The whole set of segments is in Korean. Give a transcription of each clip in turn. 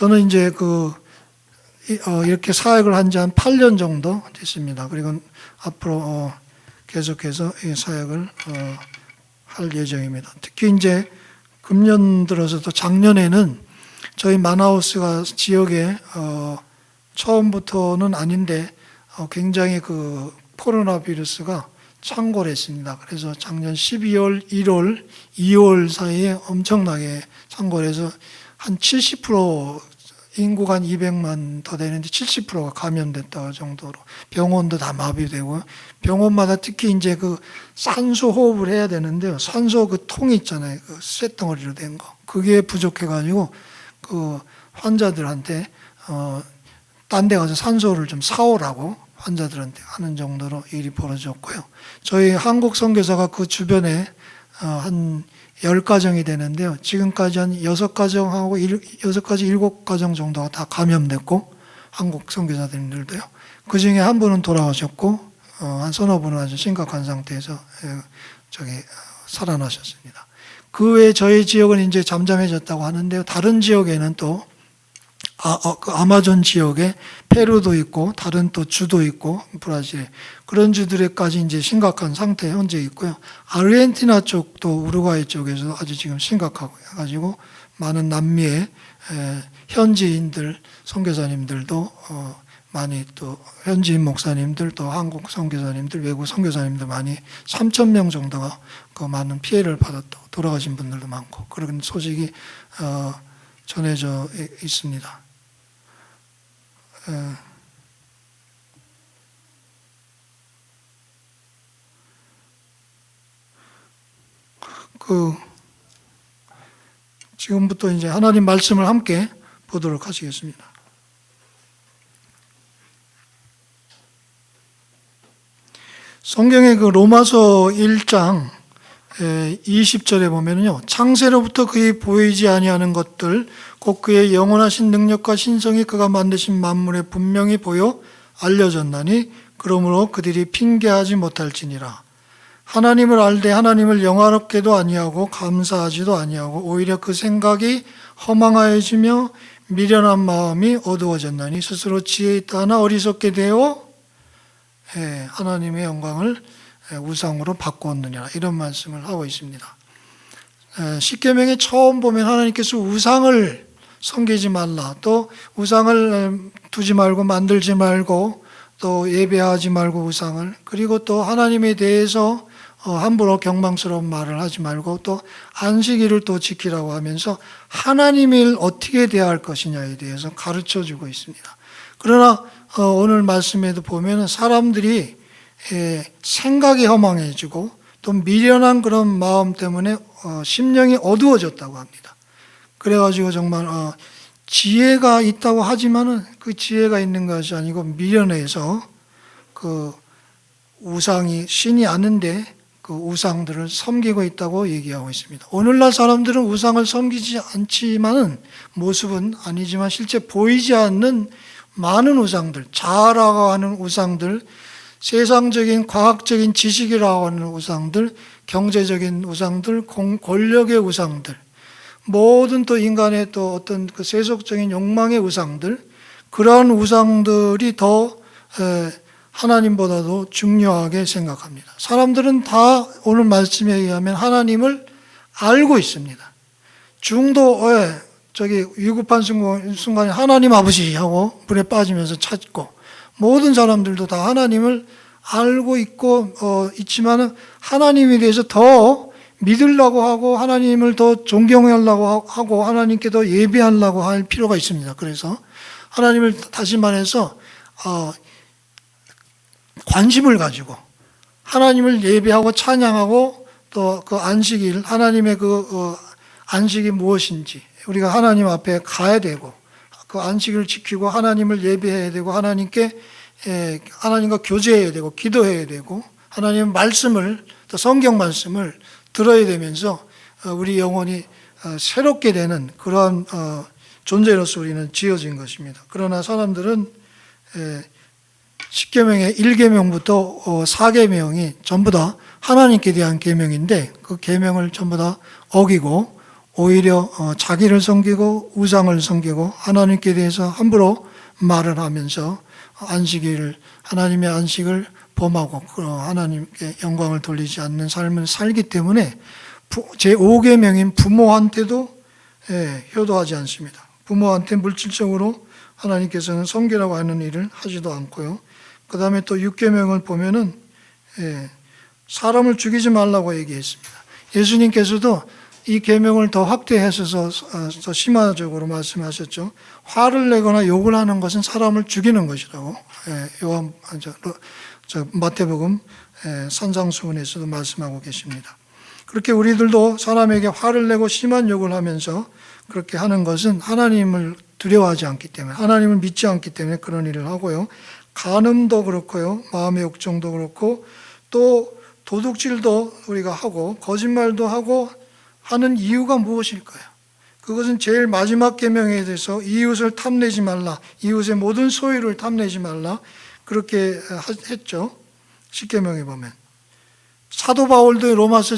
저는 이제 이렇게 사역을 한 지 한 8년 정도 됐습니다. 그리고 앞으로 계속해서 이 사역을 할 예정입니다. 특히 이제 금년 들어서도 작년에는 저희 만하우스가 지역에 처음부터는 아닌데 굉장히 그 코로나 바이러스가 창궐했습니다. 그래서 작년 12월, 1월, 2월 사이에 엄청나게 창궐해서 한 70% 인구가 한 200만 더 되는데 70%가 감염됐다 정도로 병원도 다 마비되고 병원마다 특히 이제 그 산소 호흡을 해야 되는데요. 산소 그 통 있잖아요. 그 쇳덩어리로 된 거. 그게 부족해가지고 그 환자들한테 딴 데 가서 산소를 좀 사오라고 환자들한테 하는 정도로 일이 벌어졌고요. 저희 한국 선교사가 그 주변에 한 10가정이 되는데요. 지금까지 한 6가정하고 6가지 7가정 정도가 다 감염됐고 한국 선교사님들도요. 그 중에 한 분은 돌아가셨고 한 서너 분은 아주 심각한 상태에서 살아나셨습니다. 그 외에 저희 지역은 이제 잠잠해졌다고 하는데요. 다른 지역에는 또 그 아마존 지역에 페루도 있고 다른 또 주도 있고 브라질 그런 주들에까지 이제 심각한 상태에 현재 있고요. 아르헨티나 쪽도 우루과이 쪽에서 아주 지금 심각하고 해가지고 많은 남미의 현지인들 선교사님들도 많이 또 현지인 목사님들 또 한국 선교사님들 외국 선교사님들 많이 3,000명 정도가 그 많은 피해를 받았다고 돌아가신 분들도 많고 그런 소식이 전해져 있습니다. 지금부터 이제 하나님 말씀을 함께 보도록 하시겠습니다. 성경의 그 로마서 1장 20절에 보면요, 창세로부터 그의 보이지 아니하는 것들 곧 그의 영원하신 능력과 신성이 그가 만드신 만물에 분명히 보여 알려졌나니 그러므로 그들이 핑계하지 못할지니라. 하나님을 알되 하나님을 영화롭게도 아니하고 감사하지도 아니하고 오히려 그 생각이 허망하여지며 미련한 마음이 어두워졌나니 스스로 지혜 있다 하나 어리석게 되어 하나님의 영광을 우상으로 바꾸었느냐 이런 말씀을 하고 있습니다. 십계명에 처음 보면 하나님께서 우상을 섬기지 말라, 또 우상을 두지 말고 만들지 말고 또 예배하지 말고 우상을, 그리고 또 하나님에 대해서 함부로 경망스러운 말을 하지 말고 또 안식일을 또 지키라고 하면서 하나님을 어떻게 대할 것이냐에 대해서 가르쳐주고 있습니다. 그러나 오늘 말씀에도 보면 사람들이 생각이 허망해지고 또 미련한 그런 마음 때문에 심령이 어두워졌다고 합니다. 그래가지고 정말 지혜가 있다고 하지만은 그 지혜가 있는 것이 아니고 미련해서 그 우상이 신이 아는데 그 우상들을 섬기고 있다고 얘기하고 있습니다. 오늘날 사람들은 우상을 섬기지 않지만은 모습은 아니지만 실제 보이지 않는 많은 우상들, 자아라고 하는 우상들, 세상적인 과학적인 지식이라고 하는 우상들, 경제적인 우상들, 권력의 우상들, 모든 또 인간의 또 어떤 그 세속적인 욕망의 우상들, 그러한 우상들이 더 하나님보다도 중요하게 생각합니다. 사람들은 다 오늘 말씀에 의하면 하나님을 알고 있습니다. 중도에 위급한 순간에 하나님 아버지 하고 물에 빠지면서 찾고, 모든 사람들도 다 하나님을 알고 있지만은 하나님에 대해서 더 믿으려고 하고 하나님을 더 존경하려고 하고 하나님께 더 예배하려고 할 필요가 있습니다. 그래서 하나님을 다시 말해서 관심을 가지고 하나님을 예배하고 찬양하고 또 그 안식일, 하나님의 안식이 무엇인지 우리가 하나님 앞에 가야 되고 그 안식을 지키고 하나님을 예배해야 되고 하나님과 교제해야 되고 기도해야 되고 하나님의 말씀을 또 성경 말씀을 들어야 되면서 우리 영혼이 새롭게 되는 그러한 존재로서 우리는 지어진 것입니다. 그러나 사람들은 10계명의 1계명부터 4계명이 전부 다 하나님께 대한 계명인데 그 계명을 전부 다 어기고 오히려 자기를 섬기고 우상을 섬기고 하나님께 대해서 함부로 말을 하면서 안식일을, 하나님의 안식을 범하고 하나님께 영광을 돌리지 않는 삶을 살기 때문에 제5계명인 부모한테도 효도하지 않습니다. 부모한테 물질적으로 하나님께서는 섬기라고 하는 일을 하지도 않고요. 그 다음에 또 6계명을 보면은 사람을 죽이지 말라고 얘기했습니다. 예수님께서도 이 계명을 더 확대하셔서 더 심화적으로 말씀하셨죠. 화를 내거나 욕을 하는 것은 사람을 죽이는 것이라고 마태복음 산상수훈에서도 말씀하고 계십니다. 그렇게 우리들도 사람에게 화를 내고 심한 욕을 하면서 그렇게 하는 것은 하나님을 두려워하지 않기 때문에, 하나님을 믿지 않기 때문에 그런 일을 하고요. 간음도 그렇고요, 마음의 욕정도 그렇고, 또 도둑질도 우리가 하고 거짓말도 하고 하는 이유가 무엇일까요? 그것은 제일 마지막 계명에 대해서 이웃을 탐내지 말라, 이웃의 모든 소유를 탐내지 말라, 그렇게 했죠. 10계명에 보면. 사도 바울도 로마서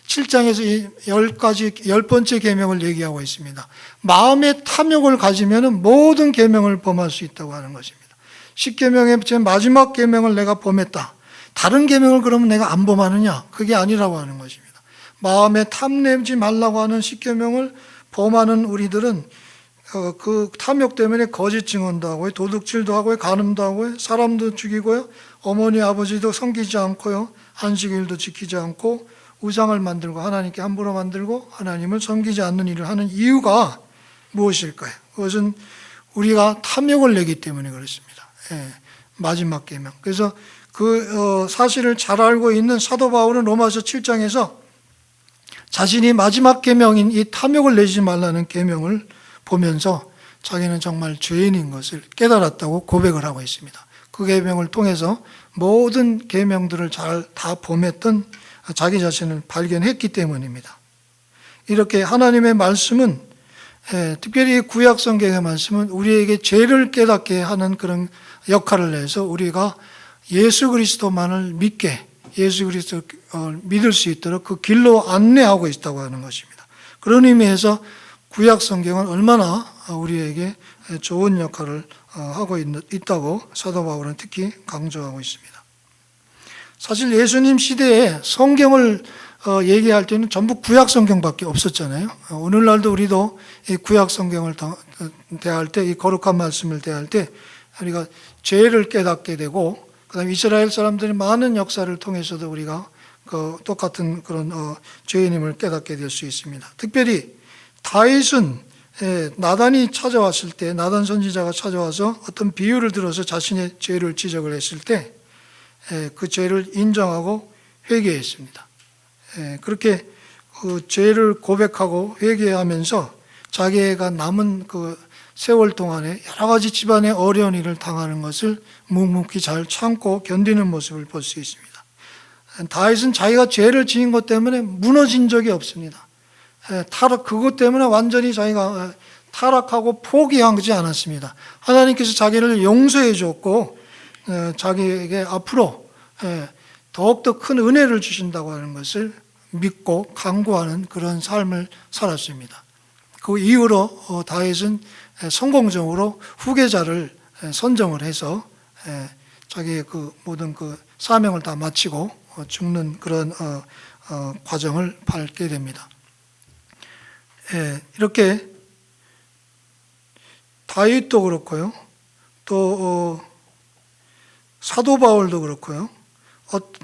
7장에서 이 10번째 계명을 얘기하고 있습니다. 마음의 탐욕을 가지면 모든 계명을 범할 수 있다고 하는 것입니다. 10계명의 제 마지막 계명을 내가 범했다. 다른 계명을 그러면 내가 안 범하느냐? 그게 아니라고 하는 것입니다. 마음에 탐내지 말라고 하는 10계명을 범하는 우리들은 그 탐욕 때문에 거짓 증언도 하고요, 도둑질도 하고요, 간음도 하고요, 사람도 죽이고요, 어머니 아버지도 섬기지 않고요, 안식일도 지키지 않고 우상을 만들고 하나님께 함부로 만들고 하나님을 섬기지 않는 일을 하는 이유가 무엇일까요? 그것은 우리가 탐욕을 내기 때문에 그렇습니다. 마지막 계명. 그래서 그 사실을 잘 알고 있는 사도 바울은 로마서 7장에서 자신이 마지막 계명인 이 탐욕을 내지 말라는 계명을 보면서 자기는 정말 죄인인 것을 깨달았다고 고백을 하고 있습니다. 그 계명을 통해서 모든 계명들을 잘 다 범했던 자기 자신을 발견했기 때문입니다. 이렇게 하나님의 말씀은 특별히 구약 성경의 말씀은 우리에게 죄를 깨닫게 하는 그런 역할을 해서 우리가 예수 그리스도만을 믿게, 예수 그리스도를 믿을 수 있도록 그 길로 안내하고 있다고 하는 것입니다. 그런 의미에서 구약 성경은 얼마나 우리에게 좋은 역할을 하고 있다고 사도 바울은 특히 강조하고 있습니다. 사실 예수님 시대에 성경을 얘기할 때는 전부 구약 성경밖에 없었잖아요. 오늘날도 우리도 이 구약 성경을 대할 때, 이 거룩한 말씀을 대할 때 우리가 죄를 깨닫게 되고, 그다음에 이스라엘 사람들이 많은 역사를 통해서도 우리가 그 똑같은 그런 죄인임을 깨닫게 될 수 있습니다. 특별히 다윗은 나단이 찾아왔을 때, 나단 선지자가 찾아와서 어떤 비유를 들어서 자신의 죄를 지적을 했을 때 그 죄를 인정하고 회개했습니다. 그렇게 그 죄를 고백하고 회개하면서 자기가 남은 그 세월 동안에 여러 가지 집안의 어려운 일을 당하는 것을 묵묵히 잘 참고 견디는 모습을 볼 수 있습니다. 다윗은 자기가 죄를 지은 것 때문에 무너진 적이 없습니다. 그것 때문에 완전히 자기가 타락하고 포기하지 않았습니다. 하나님께서 자기를 용서해 줬고 자기에게 앞으로 더욱더 큰 은혜를 주신다고 하는 것을 믿고 강구하는 그런 삶을 살았습니다. 그 이후로 다윗은 성공적으로 후계자를 선정을 해서 자기의 그 모든 그 사명을 다 마치고 죽는 그런 과정을 밟게 됩니다. 이렇게 다윗도 그렇고요, 또 사도 바울도 그렇고요.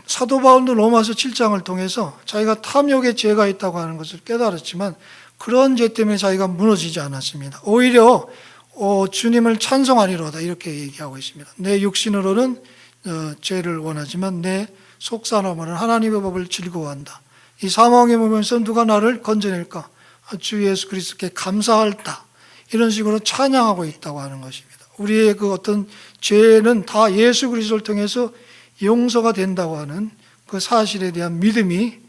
사도 바울도 로마서 7장을 통해서 자기가 탐욕의 죄가 있다고 하는 것을 깨달았지만 그런 죄 때문에 자기가 무너지지 않았습니다. 오히려 주님을 찬송하리로다 이렇게 얘기하고 있습니다. 내 육신으로는 죄를 원하지만 내 속사람으로는 하나님의 법을 즐거워한다. 이 사망의 몸에서 누가 나를 건져낼까? 주 예수 그리스도께 감사할다. 이런 식으로 찬양하고 있다고 하는 것입니다. 우리의 그 어떤 죄는 다 예수 그리스도를 통해서 용서가 된다고 하는 그 사실에 대한 믿음이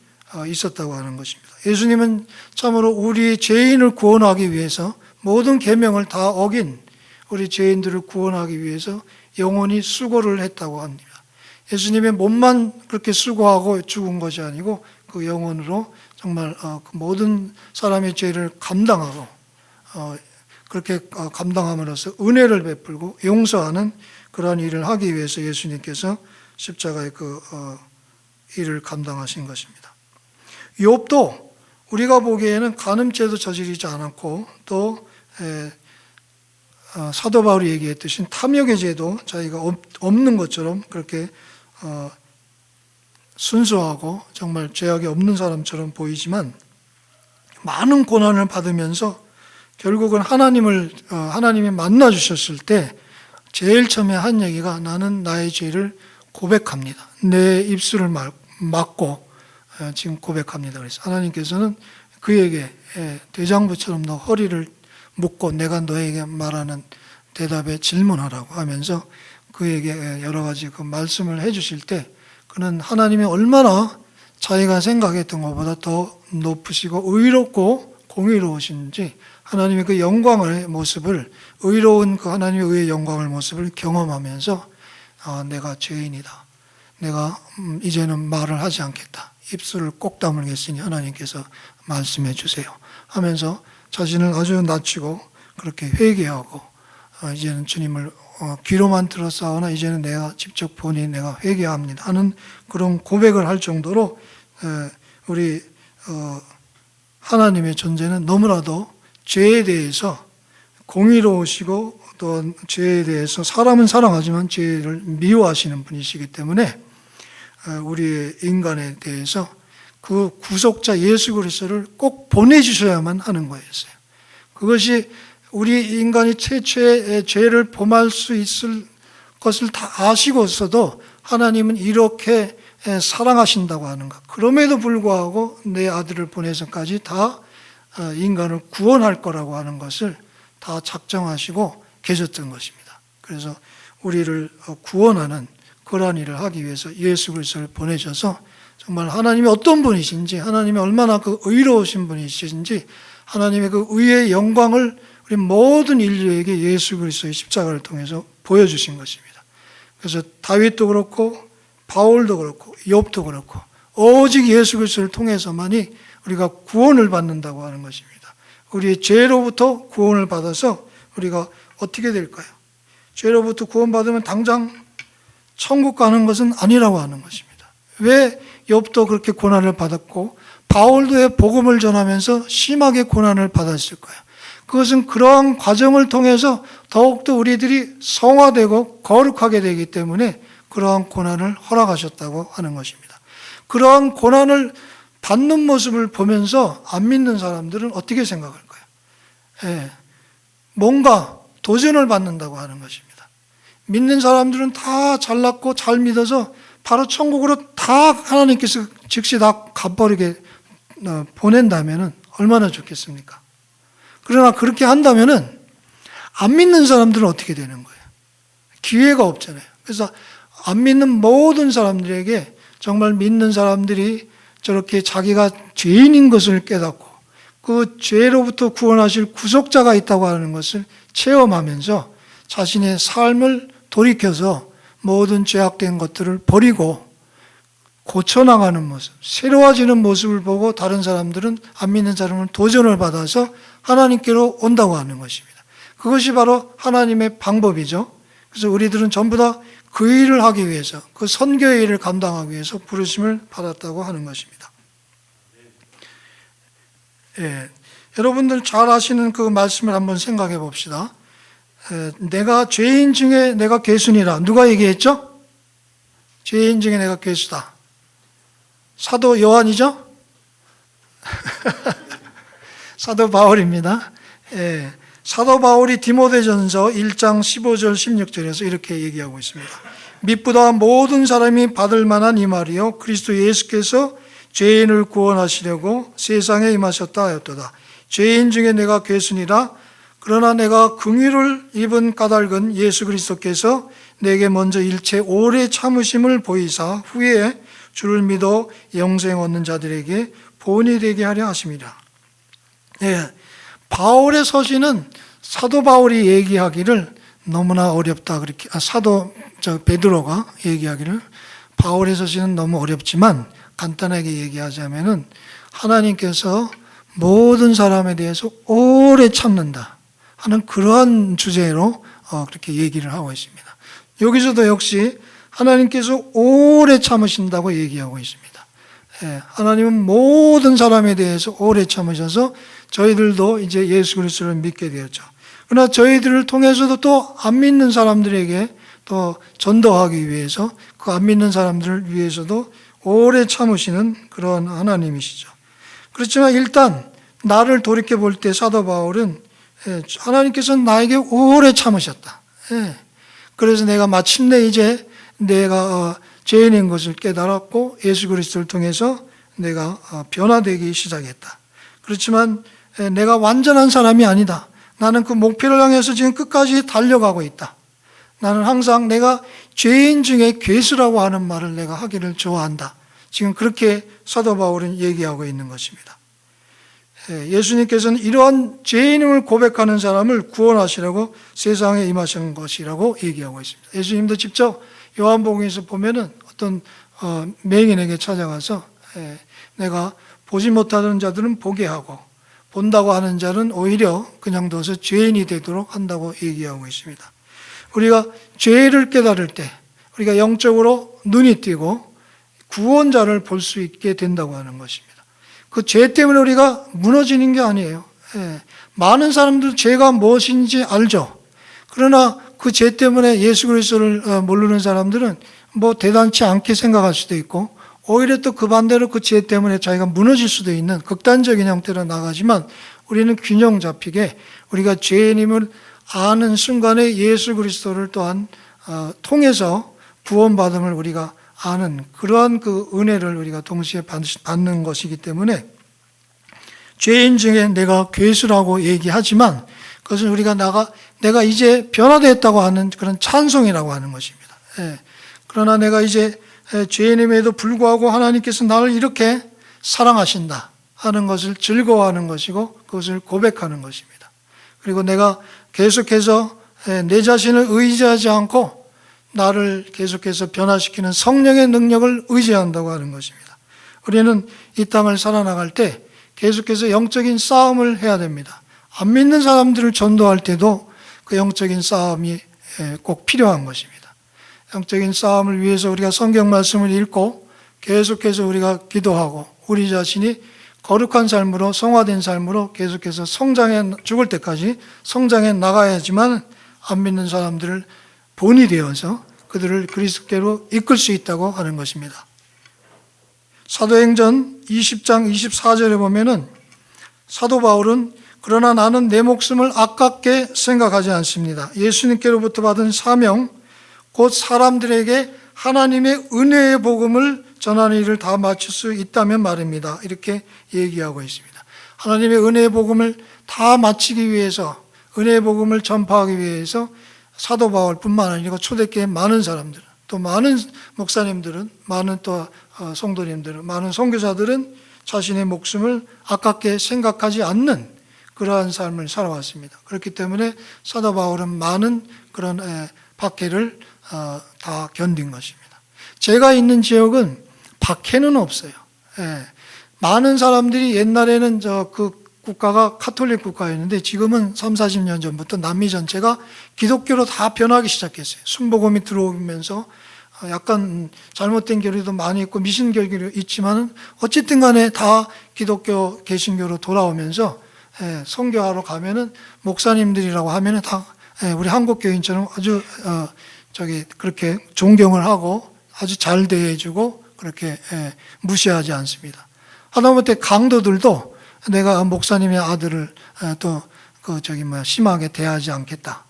있었다고 하는 것입니다. 예수님은 참으로 우리 죄인을 구원하기 위해서 모든 계명을 다 어긴 우리 죄인들을 구원하기 위해서 영원히 수고를 했다고 합니다. 예수님의 몸만 그렇게 수고하고 죽은 것이 아니고 그 영혼으로 정말 그 모든 사람의 죄를 감당하고 그렇게 감당함으로써 은혜를 베풀고 용서하는 그러한 일을 하기 위해서 예수님께서 십자가의 그 일을 감당하신 것입니다. 욥도 우리가 보기에는 간음죄도 저지르지 않았고 또 사도 바울이 얘기했듯이 탐욕의 죄도 자기가 없는 것처럼 그렇게 순수하고 정말 죄악이 없는 사람처럼 보이지만 많은 고난을 받으면서 결국은 하나님이 만나 주셨을 때 제일 처음에 한 얘기가 나는 나의 죄를 고백합니다. 내 입술을 막고 지금 고백합니다. 그래서 하나님께서는 그에게 대장부처럼 너 허리를 묶고 내가 너에게 말하는 대답에 질문하라고 하면서 그에게 여러 가지 그 말씀을 해주실 때 그는 하나님이 얼마나 자기가 생각했던 것보다 더 높으시고 의롭고 공의로우신지 하나님의 그 영광의 모습을 의로운 그 하나님의 의의 영광의 모습을 경험하면서 내가 죄인이다. 내가 이제는 말을 하지 않겠다. 입술을 꼭 다물겠으니 하나님께서 말씀해 주세요. 하면서 자신을 아주 낮추고 그렇게 회개하고 이제는 주님을 귀로만 들었사오나 이제는 내가 직접 보니 내가 회개합니다 하는 그런 고백을 할 정도로 우리 하나님의 존재는 너무나도 죄에 대해서 공의로우시고 또 죄에 대해서 사람은 사랑하지만 죄를 미워하시는 분이시기 때문에 우리 인간에 대해서 그 구속자 예수 그리스도를 꼭 보내주셔야만 하는 거였어요. 그것이 우리 인간이 최초의 죄를 범할 수 있을 것을 다 아시고서도 하나님은 이렇게 사랑하신다고 하는 것. 그럼에도 불구하고 내 아들을 보내서까지 다 인간을 구원할 거라고 하는 것을 다 작정하시고 계셨던 것입니다. 그래서 우리를 구원하는 그러한 일을 하기 위해서 예수 그리스도를 보내셔서 정말 하나님이 어떤 분이신지 하나님이 얼마나 그 의로우신 분이신지 하나님의 그 의의 영광을 우리 모든 인류에게 예수 그리스도의 십자가를 통해서 보여주신 것입니다. 그래서 다윗도 그렇고 바울도 그렇고 욥도 그렇고 오직 예수 그리스도를 통해서만이 우리가 구원을 받는다고 하는 것입니다. 우리의 죄로부터 구원을 받아서 우리가 어떻게 될까요? 죄로부터 구원받으면 당장 천국 가는 것은 아니라고 하는 것입니다. 왜 욥도 그렇게 고난을 받았고 바울도 왜 복음을 전하면서 심하게 고난을 받았을까요? 그것은 그러한 과정을 통해서 더욱더 우리들이 성화되고 거룩하게 되기 때문에 그러한 고난을 허락하셨다고 하는 것입니다. 그러한 고난을 받는 모습을 보면서 안 믿는 사람들은 어떻게 생각할까요? 뭔가 도전을 받는다고 하는 것입니다. 믿는 사람들은 다 잘났고 잘 믿어서 바로 천국으로 다 하나님께서 즉시 다 가버리게 보낸다면 얼마나 좋겠습니까? 그러나 그렇게 한다면 안 믿는 사람들은 어떻게 되는 거예요? 기회가 없잖아요. 그래서 안 믿는 모든 사람들에게 정말 믿는 사람들이 저렇게 자기가 죄인인 것을 깨닫고 그 죄로부터 구원하실 구속자가 있다고 하는 것을 체험하면서 자신의 삶을 돌이켜서 모든 죄악된 것들을 버리고 고쳐나가는 모습, 새로워지는 모습을 보고 다른 사람들은 안 믿는 사람은 도전을 받아서 하나님께로 온다고 하는 것입니다. 그것이 바로 하나님의 방법이죠. 그래서 우리들은 전부 다 그 일을 하기 위해서, 그 선교의 일을 감당하기 위해서 부르심을 받았다고 하는 것입니다. 여러분들 잘 아시는 그 말씀을 한번 생각해 봅시다. 내가 죄인 중에 내가 괴순이라. 누가 얘기했죠? 죄인 중에 내가 괴수다. 사도 요한이죠? 사도 바울입니다. 사도 바울이 디모데전서 1장 15절 16절에서 이렇게 얘기하고 있습니다. 믿보다 모든 사람이 받을 만한 이 말이요 그리스도 예수께서 죄인을 구원하시려고 세상에 임하셨다 하였도다. 죄인 중에 내가 괴순이라. 그러나 내가 긍휼을 입은 까닭은 예수 그리스도께서 내게 먼저 일체 오래 참으심을 보이사 후에 주를 믿어 영생 얻는 자들에게 본이 되게 하려 하심이라. 바울의 서신은 사도 바울이 얘기하기를 너무나 어렵다. 그렇게 베드로가 얘기하기를 바울의 서신은 너무 어렵지만 간단하게 얘기하자면은 하나님께서 모든 사람에 대해서 오래 참는다 하는 그러한 주제로 그렇게 얘기를 하고 있습니다. 여기서도 역시 하나님께서 오래 참으신다고 얘기하고 있습니다. 하나님은 모든 사람에 대해서 오래 참으셔서 저희들도 이제 예수 그리스도를 믿게 되었죠. 그러나 저희들을 통해서도 또 안 믿는 사람들에게 또 전도하기 위해서 그 안 믿는 사람들을 위해서도 오래 참으시는 그런 하나님이시죠. 그렇지만 일단 나를 돌이켜 볼 때 사도 바울은 하나님께서는 나에게 오래 참으셨다. 그래서 내가 마침내 이제 내가 죄인인 것을 깨달았고 예수 그리스도를 통해서 내가 변화되기 시작했다. 그렇지만 내가 완전한 사람이 아니다. 나는 그 목표를 향해서 지금 끝까지 달려가고 있다. 나는 항상 내가 죄인 중에 괴수라고 하는 말을 내가 하기를 좋아한다. 지금 그렇게 사도 바울은 얘기하고 있는 것입니다. 예수님께서는 이러한 죄인임을 고백하는 사람을 구원하시려고 세상에 임하신 것이라고 얘기하고 있습니다. 예수님도 직접 요한복음에서 보면은 어떤 맹인에게 찾아가서 내가 보지 못하는 자들은 보게 하고 본다고 하는 자는 오히려 그냥 둬서 죄인이 되도록 한다고 얘기하고 있습니다. 우리가 죄를 깨달을 때 우리가 영적으로 눈이 띄고 구원자를 볼 수 있게 된다고 하는 것입니다. 그 죄 때문에 우리가 무너지는 게 아니에요. 많은 사람들 죄가 무엇인지 알죠. 그러나 그 죄 때문에 예수 그리스도를 모르는 사람들은 뭐 대단치 않게 생각할 수도 있고 오히려 또 그 반대로 그 죄 때문에 자기가 무너질 수도 있는 극단적인 형태로 나가지만 우리는 균형 잡히게 우리가 죄인임을 아는 순간에 예수 그리스도를 또한 통해서 구원받음을 우리가 아는 그러한 그 은혜를 우리가 동시에 받는 것이기 때문에 죄인 중에 내가 괴수라고 얘기하지만 그것은 우리가 내가 이제 변화되었다고 하는 그런 찬송이라고 하는 것입니다. 그러나 내가 이제 죄인임에도 불구하고 하나님께서 나를 이렇게 사랑하신다 하는 것을 즐거워하는 것이고 그것을 고백하는 것입니다. 그리고 내가 계속해서 내 자신을 의지하지 않고 나를 계속해서 변화시키는 성령의 능력을 의지한다고 하는 것입니다. 우리는 이 땅을 살아나갈 때 계속해서 영적인 싸움을 해야 됩니다. 안 믿는 사람들을 전도할 때도 그 영적인 싸움이 꼭 필요한 것입니다. 영적인 싸움을 위해서 우리가 성경 말씀을 읽고 계속해서 우리가 기도하고 우리 자신이 거룩한 삶으로 성화된 삶으로 계속해서 죽을 때까지 성장해 나가야지만 안 믿는 사람들을 본이 되어서 그들을 그리스도께로 이끌 수 있다고 하는 것입니다. 사도행전 20장 24절에 보면은 사도 바울은 그러나 나는 내 목숨을 아깝게 생각하지 않습니다. 예수님께로부터 받은 사명 곧 사람들에게 하나님의 은혜의 복음을 전하는 일을 다 마칠 수 있다면 말입니다. 이렇게 얘기하고 있습니다. 하나님의 은혜의 복음을 다 마치기 위해서 은혜의 복음을 전파하기 위해서 사도 바울뿐만 아니고 초대교회 많은 사람들 또 많은 목사님들은 많은 또 성도님들은 많은 선교사들은 자신의 목숨을 아깝게 생각하지 않는 그러한 삶을 살아왔습니다. 그렇기 때문에 사도 바울은 많은 그런 박해를 다 견딘 것입니다. 제가 있는 지역은 박해는 없어요. 많은 사람들이 옛날에는 그 국가가 카톨릭 국가였는데 지금은 30-40년 전부터 남미 전체가 기독교로 다 변하기 시작했어요. 순복음이 들어오면서 약간 잘못된 교리도 많이 있고 미신교리도 있지만 어쨌든 간에 다 기독교 개신교로 돌아오면서 선교하러 가면은 목사님들이라고 하면은 다 우리 한국 교인처럼 아주 그렇게 존경을 하고 아주 잘 대해주고 그렇게 무시하지 않습니다. 하다못해 강도들도 내가 목사님의 아들을 심하게 대하지 않겠다.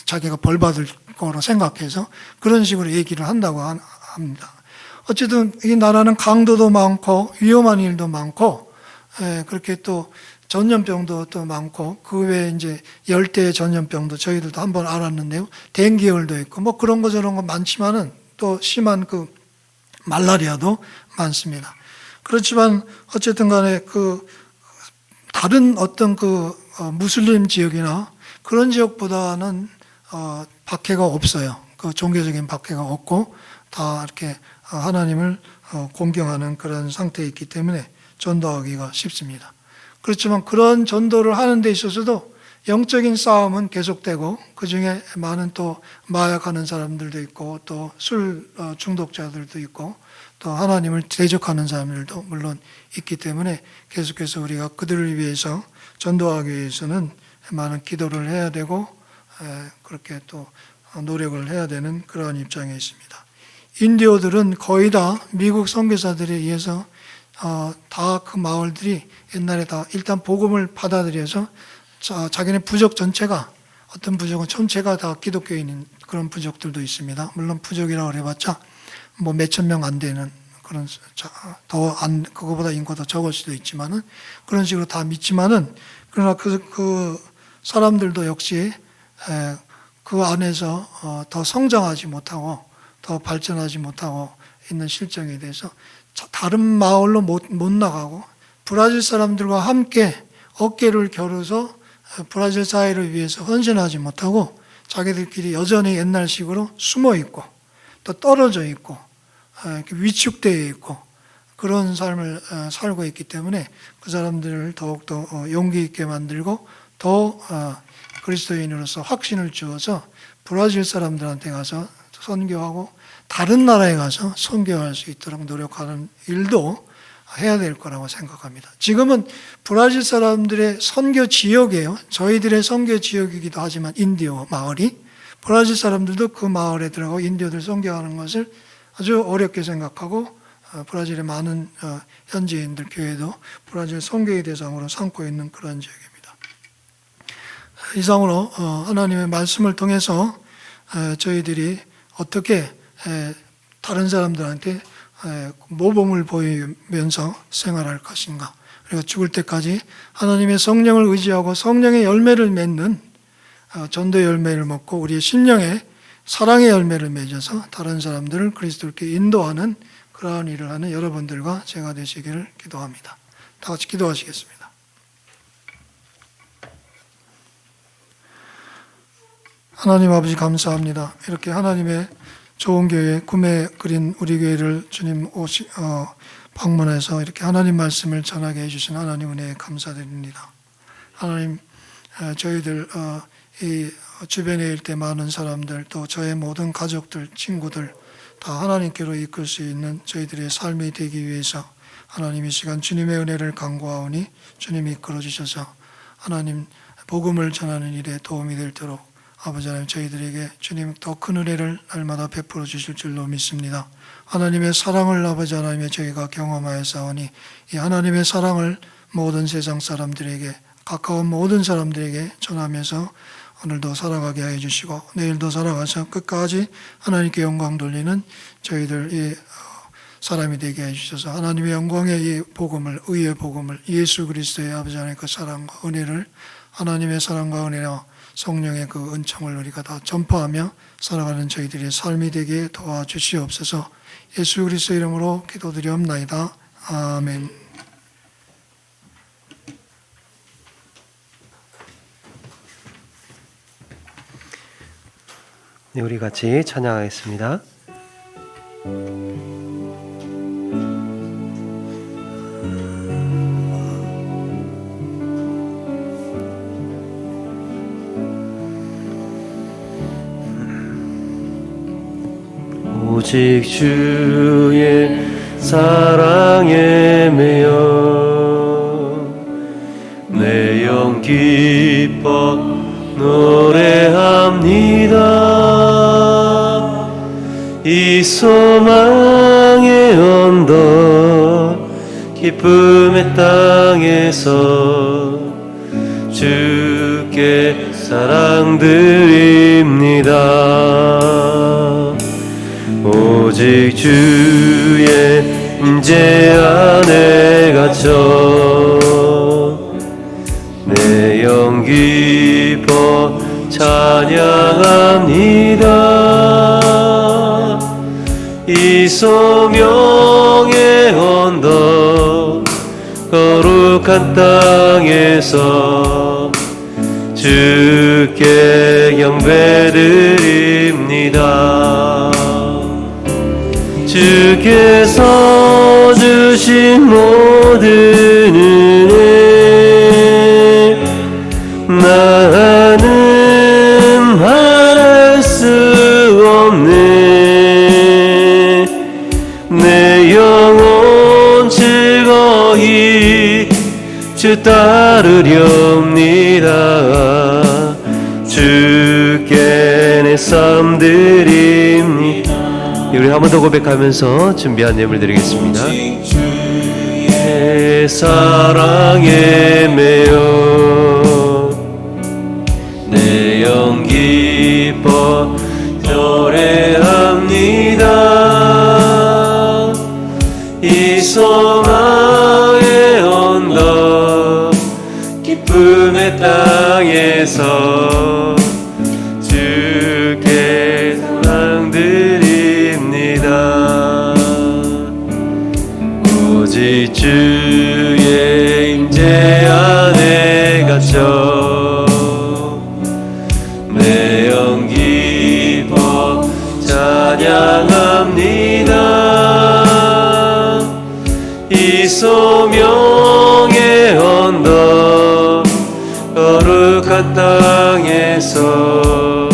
자기가 벌 받을 거로 생각해서 그런 식으로 얘기를 한다고 합니다. 어쨌든 이 나라는 강도도 많고 위험한 일도 많고 그렇게 또 전염병도 또 많고 그 외에 이제 열대 전염병도 저희들도 한번 알았는데요. 댕기열도 있고 뭐 그런 거 저런 거 많지만은 또 심한 그 말라리아도 많습니다. 그렇지만 어쨌든 간에 그 다른 어떤 그 무슬림 지역이나 그런 지역보다는 박해가 없어요. 그 종교적인 박해가 없고 다 이렇게 하나님을 공경하는 그런 상태에 있기 때문에 전도하기가 쉽습니다. 그렇지만 그런 전도를 하는 데 있어서도 영적인 싸움은 계속되고, 그 중에 많은 또 마약하는 사람들도 있고, 또 술 중독자들도 있고, 또 하나님을 대적하는 사람들도 물론 있기 때문에 계속해서 우리가 그들을 위해서 전도하기 위해서는 많은 기도를 해야 되고, 그렇게 또 노력을 해야 되는 그러한 입장에 있습니다. 인디오들은 거의 다 미국 선교사들에 의해서 다 그 마을들이 옛날에 다 일단 복음을 받아들여서 자기네 부족 전체가, 어떤 부족은 전체가 다 기독교인인 그런 부족들도 있습니다. 물론 부족이라고 해봤자 뭐 몇천 명 안 되는 그런, 그거보다 인구가 더 적을 수도 있지만은 그런 식으로 다 믿지만은, 그러나 그 사람들도 역시 그 안에서 더 성장하지 못하고 더 발전하지 못하고 있는 실정에 대해서 다른 마을로 못 나가고, 브라질 사람들과 함께 어깨를 겨루어서 브라질 사회를 위해서 헌신하지 못하고 자기들끼리 여전히 옛날식으로 숨어 있고 또 떨어져 있고 위축되어 있고 그런 삶을 살고 있기 때문에 그 사람들을 더욱더 용기 있게 만들고 더 그리스도인으로서 확신을 주어서 브라질 사람들한테 가서 선교하고 다른 나라에 가서 선교할 수 있도록 노력하는 일도 해야 될 거라고 생각합니다. 지금은 브라질 사람들의 선교 지역이에요. 저희들의 선교 지역이기도 하지만 인디오 마을이, 브라질 사람들도 그 마을에 들어가고 인디오들 선교하는 것을 아주 어렵게 생각하고, 브라질의 많은 현지인들 교회도 브라질 선교의 대상으로 삼고 있는 그런 지역입니다. 이상으로 하나님의 말씀을 통해서 저희들이 어떻게 다른 사람들한테 모범을 보이면서 생활할 것인가, 그리고 죽을 때까지 하나님의 성령을 의지하고 성령의 열매를 맺는 전도의 열매를 먹고 우리의 심령의 사랑의 열매를 맺어서 다른 사람들을 그리스도께 인도하는 그러한 일을 하는 여러분들과 제가 되시기를 기도합니다. 다 같이 기도하시겠습니다. 하나님 아버지 감사합니다. 이렇게 하나님의 좋은 교회, 꿈에 그린 우리 교회를 주님 방문해서 이렇게 하나님 말씀을 전하게 해주신 하나님 은혜에 감사드립니다. 하나님, 저희들 이 주변에 일대 많은 사람들, 또 저의 모든 가족들, 친구들 다 하나님께로 이끌 수 있는 저희들의 삶이 되기 위해서 하나님 이 시간 주님의 은혜를 간구하오니 주님이 이끌어 주셔서 하나님 복음을 전하는 일에 도움이 되도록 아버지 하나님 저희들에게 주님 더 큰 은혜를 날마다 베풀어 주실 줄로 믿습니다. 하나님의 사랑을 아버지 하나님의 저희가 경험하였사오니 이 하나님의 사랑을 모든 세상 사람들에게, 가까운 모든 사람들에게 전하면서 오늘도 살아가게 하여 주시고 내일도 살아가서 끝까지 하나님께 영광 돌리는 저희들 이 사람이 되게 해 주셔서 하나님의 영광의 이 복음을, 의의 복음을, 예수 그리스도의 아버지 하나님의 그 사랑과 은혜를, 하나님의 사랑과 은혜와 성령의 그 은총을 우리가 다 전파하며 살아가는 저희들의 삶이 되게 도와주시옵소서. 예수 그리스도 이름으로 기도드리옵나이다. 아멘. 네, 우리 같이 찬양하겠습니다. 오직 주의 사랑에 매여 내 영 기뻐 노래합니다. 이 소망의 언덕 기쁨의 땅에서 주께 사랑 드립니다. 오직 주의 임재 안에 갇혀 내 영 기뻐 찬양합니다. 이 소명의 언덕 거룩한 땅에서 주께 경배드립니다. 주께서 주신 모든 은혜 나는 말할 수 없네. 내 영혼 즐거이 주 따르렵니다. 주께 내 삶 드립니다. 우리 한 번 더 고백하면서 준비한 예물 드리겠습니다. 내 사랑에 매여 내 영 기뻐 노래합니다. 이 소망의 언덕 기쁨의 땅에서 주께 사랑 드립니다. 오직 주의 임재 안에 갇혀 내 영 기뻐 찬양합니다. 이 소명의 언덕 거룩한 땅에서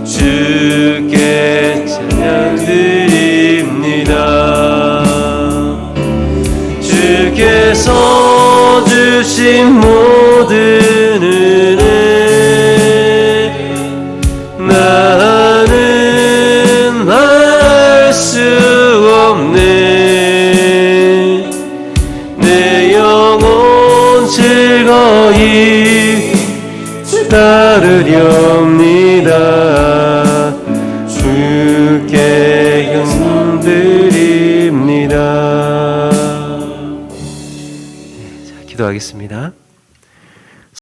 주께 찬양 드립니다. 주께서 주신 모든 은혜 나는 알 수 없네. 내 영혼 즐거이 따르렵니다. 주께 영광 드립니다. 자, 기도하겠습니다.